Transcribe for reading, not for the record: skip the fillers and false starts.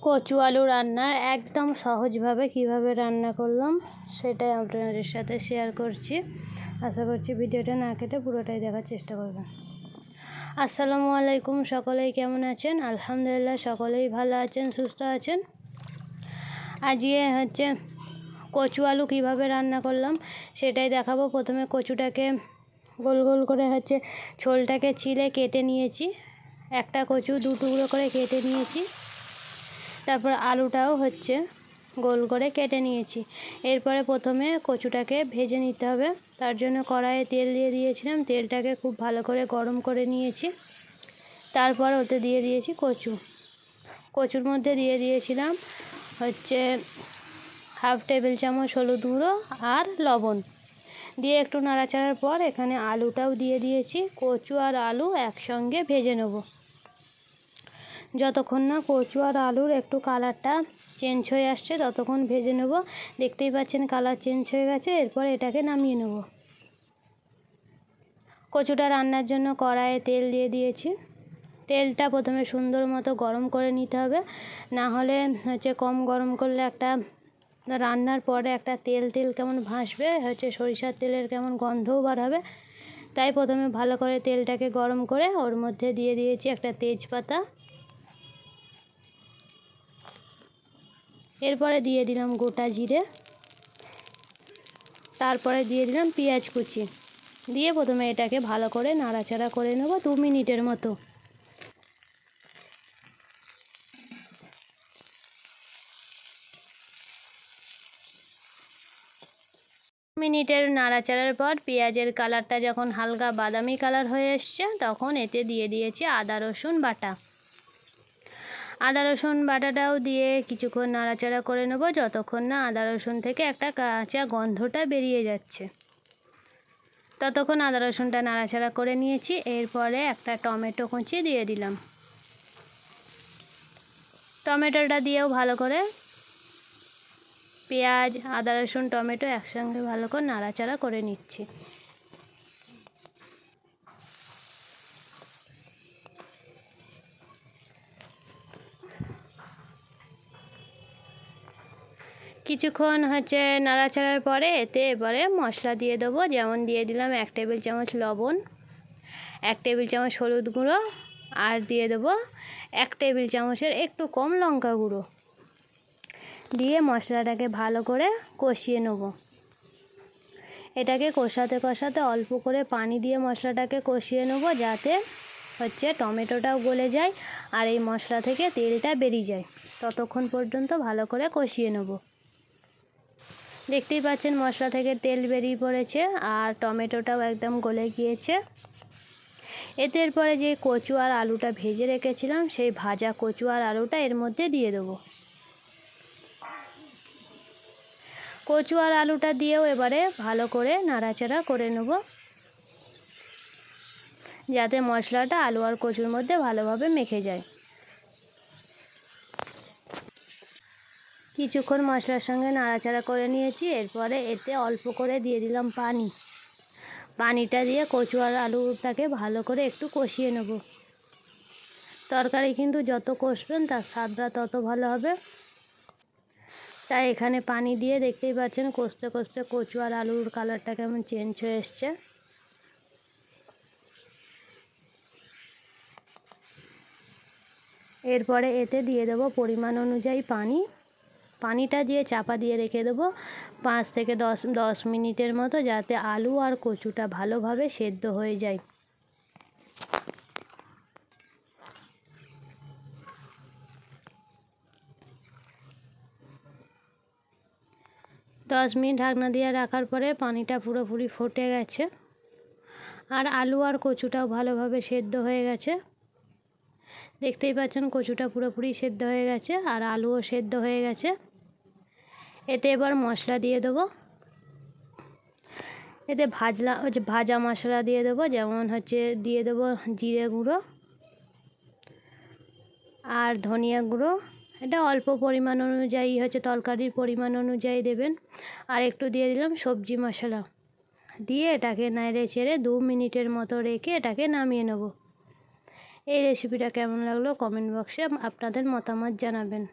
কচু আলু রান্নার একদম সহজভাবে কিভাবে রান্না করলাম সেটাই আপনাদের সাথে শেয়ার করছি। আশা করছি ভিডিওটা না কেটে পুরোটাই দেখার চেষ্টা করবেন। আসসালামু আলাইকুম, সকলেই কেমন আছেন? আলহামদুলিল্লাহ সকলেই ভালো আছেন, সুস্থ আছেন। আজকে কচু আলু কিভাবে রান্না করলাম সেটাই দেখাবো। প্রথমে কচুটাকে গোল গোল করে ছোলটাকে ছিলে কেটে নিয়েছি। একটা কচু দু টুকরো করে কেটে নিয়েছি। তারপর আলুটাও গোল করে কেটে নিয়েছি। এরপরে প্রথমে কচুটাকে ভেজে নিতে হবে। তার জন্য কড়াইয়ে তেল দিয়ে দিয়েছিলাম। তেলটাকে খুব ভালো করে গরম করে নিয়েছি। তারপর ওতে দিয়ে দিয়েছি কচুর মধ্যে দিয়ে দিয়েছিলাম হাফ টেবিল চামচ হলুদ গুঁড়ো আর লবণ দিয়ে একটু নাড়াচাড়ার পর এখানে আলুটাও দিয়ে দিয়েছি। কচু আর আলু একসঙ্গে ভেজে নেব যতক্ষণ না কচু আর আলুর একটু কালারটা চেঞ্জ হয়ে আসছে ততক্ষণ ভেজে নেব। দেখতেই পাচ্ছেন কালার চেঞ্জ হয়ে গেছে। এরপর এটাকে নামিয়ে নেব। কচুটা রান্নার জন্য কড়াইয়ে তেল দিয়ে দিয়েছি। তেলটা প্রথমে সুন্দর মতো গরম করে নিতে হবে, না হলে কম গরম করলে একটা রান্নার পরে একটা তেল কেমন ভাসবে, সরিষার তেলের কেমন গন্ধও বার হবে। তাই প্রথমে ভালো করে তেলটাকে গরম করে ওর মধ্যে দিয়ে দিয়েছি একটা তেজপাতা। এরপরে দিয়ে দিলাম গোটা জিরে। তারপরে দিয়ে দিলাম পেঁয়াজ কুচি দিয়ে প্রথমে এটাকে ভালো করে নাড়াচাড়া করে নেব 2 মিনিটের মতো। মিনিটের নাড়াচাড়ার পর পেঁয়াজের কালারটা যখন হালকা বাদামি কালার হয়ে এসছে তখন এতে দিয়ে দিয়েছি আদা রসুন বাটা। আদা রসুন বাটাটাও দিয়ে কিছুক্ষণ নাড়াচাড়া করে নেব যতক্ষণ না আদা রসুন থেকে একটা কাঁচা গন্ধটা বেরিয়ে যাচ্ছে। ততক্ষণ আদা রসুনটা নাড়াচাড়া করে নিয়েছি। এরপরে একটা টমেটো কুচি দিয়ে দিলাম। টমেটোটা দিয়েও ভালো করে পেঁয়াজ আদা রসুন টমেটো একসঙ্গে ভালো করে নাড়াচাড়া করে নিচ্ছি। কিছুক্ষণ নাড়াচাড়ার পরে এবারে মশলা দিয়ে দেবো। যেমন দিয়ে দিলাম 1 টেবিল চামচ লবণ, 1 টেবিল চামচ হলুদ গুঁড়ো আর দিয়ে দেবো 1 টেবিল চামচের একটু কম লঙ্কা গুঁড়ো দিয়ে মশলাটাকে ভালো করে কষিয়ে নেব। এটাকে কষাতে অল্প করে পানি দিয়ে মশলাটাকে কষিয়ে নেব যাতে টমেটোটাও গলে যায় আর এই মশলা থেকে তেলটা বেরিয়ে যায়। ততক্ষণ পর্যন্ত ভালো করে কষিয়ে নেব। দেখতেই পাচ্ছেন মশলা থেকে তেল বেরিয়ে পড়েছে আর টমেটোটাও একদম গলে গিয়েছে। এরপরে যে কচু আর আলুটা ভেজে রেখেছিলাম সেই ভাজা কচু আর আলুটা এর মধ্যে দিয়ে দেবো। কচু আর আলুটা দিয়েও এবারে ভালো করে নাড়াচাড়া করে নেব যাতে মশলাটা আলু আর কচুর মধ্যে ভালোভাবে মেখে যায়। কিছুক্ষণ মশলার সঙ্গে নাড়াচাড়া করে নিয়েছি। এরপরে এতে অল্প করে দিয়ে দিলাম পানিটা দিয়ে কচু আর আলুটাকে ভালো করে একটু কষিয়ে নেব। তরকারি কিন্তু যত কষবেন তার স্বাদটা তত ভালো হবে। তাই এখানে পানি দিয়ে দেখতেই পাচ্ছেন কষতে কচু আর আলুর কালারটা কেমন চেঞ্জ হয়ে এসছে। এরপরে এতে দিয়ে দেবো পরিমাণ অনুযায়ী পানিটা দিয়ে চাপা দিয়ে রেখে দেবো 5 থেকে 10 মিনিটের মতো যাতে আলু আর কচুটা ভালোভাবে সেদ্ধ হয়ে যায়। দশ মিনিট ঢাকনা দিয়ে রাখার পরে পানিটা পুরোপুরি ফুটে গেছে আর আলু আর কচুটাও ভালোভাবে সেদ্ধ হয়ে গেছে। দেখতেই পাচ্ছেন কচুটা পুরোপুরি সেদ্ধ হয়ে গেছে আর আলুও সেদ্ধ হয়ে গেছে। এতে এবার মশলা দিয়ে দেবো। এতে ভাজা মশলা দিয়ে দেবো। যেমন দিয়ে দেবো জিরে গুঁড়ো আর ধনিয়া গুঁড়ো। এটা অল্প পরিমাণ অনুযায়ী তরকারির পরিমাণ অনুযায়ী দেবেন। আর একটু দিয়ে দিলাম সবজি মশলা দিয়ে এটাকে নেড়ে চেড়ে 2 মিনিটের মতো রেখে এটাকে নামিয়ে নেব। এই রেসিপিটা কেমন লাগলো কমেন্ট বক্সে আপনাদের মতামত জানাবেন।